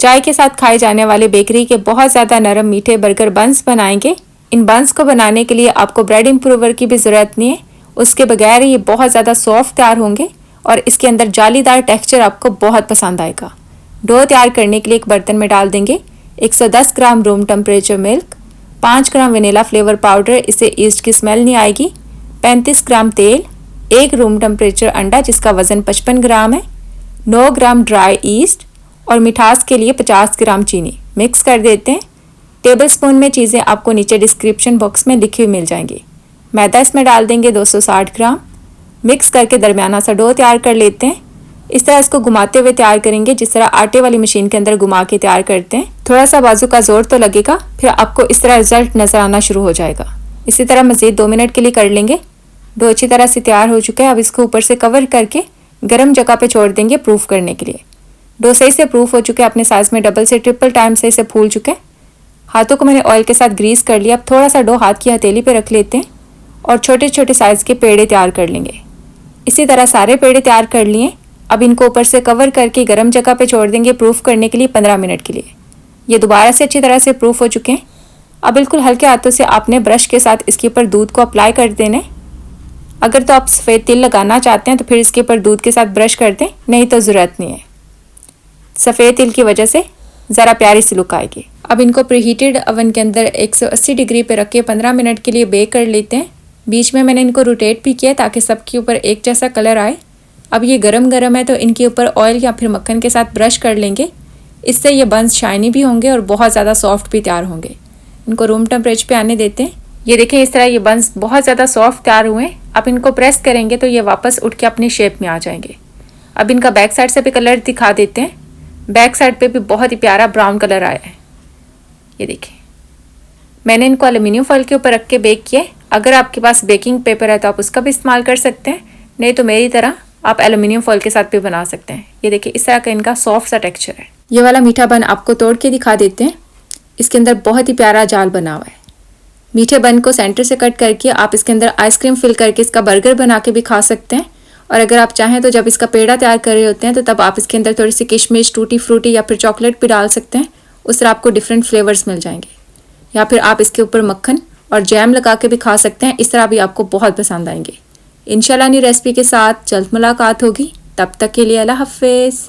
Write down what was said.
चाय के साथ खाए जाने वाले बेकरी के बहुत ज़्यादा नरम मीठे बर्गर बंस बनाएंगे। इन बंस को बनाने के लिए आपको ब्रेड इम्प्रूवर की भी ज़रूरत नहीं है, उसके बगैर ये बहुत ज़्यादा सॉफ्ट तैयार होंगे और इसके अंदर जालीदार टेक्सचर आपको बहुत पसंद आएगा। डो तैयार करने के लिए एक बर्तन में डाल देंगे 110 ग्राम रूम टेम्परेचर मिल्क, 5 ग्राम वनीला फ्लेवर पाउडर, इससे ईस्ट की स्मेल नहीं आएगी, 35 ग्राम तेल, 1 रूम टेम्परेचर अंडा जिसका वज़न 55 ग्राम है, 9 ग्राम ड्राई ईस्ट और मिठास के लिए 50 ग्राम चीनी। मिक्स कर देते हैं। टेबल स्पून में चीज़ें आपको नीचे डिस्क्रिप्शन बॉक्स में लिखी हुई मिल जाएंगी। मैदा इसमें डाल देंगे 260 ग्राम। मिक्स करके दरमियाना सा डो तैयार कर लेते हैं। इस तरह इसको घुमाते हुए तैयार करेंगे जिस तरह आटे वाली मशीन के अंदर घुमा के तैयार करते हैं। थोड़ा सा बाजू का जोर तो लगेगा, फिर आपको इस तरह रिजल्ट नज़र आना शुरू हो जाएगा। इसी तरह मज़ीद 2 मिनट के लिए कर लेंगे। डो अच्छी तरह से तैयार हो चुका है। अब इसको ऊपर से कवर करके गर्म जगह पे छोड़ देंगे प्रूफ करने के लिए। डो सही से प्रूफ हो चुके हैं, अपने साइज़ में डबल से ट्रिपल टाइम सही से फूल चुके हैं। हाथों को मैंने ऑयल के साथ ग्रीस कर लिया। अब थोड़ा सा डो हाथ की हथेली पे रख लेते हैं और छोटे छोटे साइज़ के पेड़े तैयार कर लेंगे। इसी तरह सारे पेड़े तैयार कर लिए। अब इनको ऊपर से कवर करके गर्म जगह पे छोड़ देंगे प्रूफ करने के लिए 15 मिनट के लिए। ये दोबारा से अच्छी तरह से प्रूफ हो चुके हैं। अब बिल्कुल हल्के हाथों से आपने ब्रश के साथ इसके ऊपर दूध को अप्लाई कर देना है। अगर तो आप सफ़ेद तिल लगाना चाहते हैं तो फिर इसके ऊपर दूध के साथ ब्रश कर दें, नहीं तो ज़रूरत नहीं है। सफ़ेद तिल की वजह से ज़रा प्यारी सी लुक आएगी। अब इनको प्रीहीटेड ओवन के अंदर 180 डिग्री पे रख के 15 मिनट के लिए बेक कर लेते हैं। बीच में मैंने इनको रोटेट भी किया ताकि सबके ऊपर एक जैसा कलर आए। अब ये गरम गरम है तो इनके ऊपर ऑयल या फिर मक्खन के साथ ब्रश कर लेंगे। इससे ये बंस शाइनी भी होंगे और बहुत ज़्यादा सॉफ्ट भी तैयार होंगे। इनको रूम टेम्परेचर पे आने देते हैं। ये देखें इस तरह ये बंस बहुत ज़्यादा सॉफ्ट तैयार हुए हैं। अब इनको प्रेस करेंगे तो ये वापस उठ के अपनी शेप में आ जाएंगे। अब इनका बैक साइड से भी कलर दिखा देते हैं। बैक साइड पे भी बहुत ही प्यारा ब्राउन कलर आया है। ये देखिए मैंने इनको एल्युमिनियम फॉइल के ऊपर रख के बेक किया। अगर आपके पास बेकिंग पेपर है तो आप उसका भी इस्तेमाल कर सकते हैं, नहीं तो मेरी तरह आप एल्युमिनियम फॉइल के साथ भी बना सकते हैं। ये देखिए इस तरह का इनका सॉफ्ट सा टेक्सचर है। ये वाला मीठा बन आपको तोड़ के दिखा देते हैं। इसके अंदर बहुत ही प्यारा जाल बना हुआ है। मीठे बन को सेंटर से कट करके आप इसके अंदर आइसक्रीम फिल करके इसका बर्गर बना के भी खा सकते हैं। और अगर आप चाहें तो जब इसका पेड़ा तैयार कर रहे होते हैं तो तब आप इसके अंदर थोड़ी सी किशमिश, टूटी फ्रूटी या फिर चॉकलेट भी डाल सकते हैं। उस तरह आपको डिफरेंट फ्लेवर्स मिल जाएंगे। या फिर आप इसके ऊपर मक्खन और जैम लगा के भी खा सकते हैं। इस तरह भी आपको बहुत पसंद आएंगे। इंशाल्लाह नई रेसिपी के साथ जल्द मुलाकात होगी। तब तक के लिए अल्लाह हाफिज़।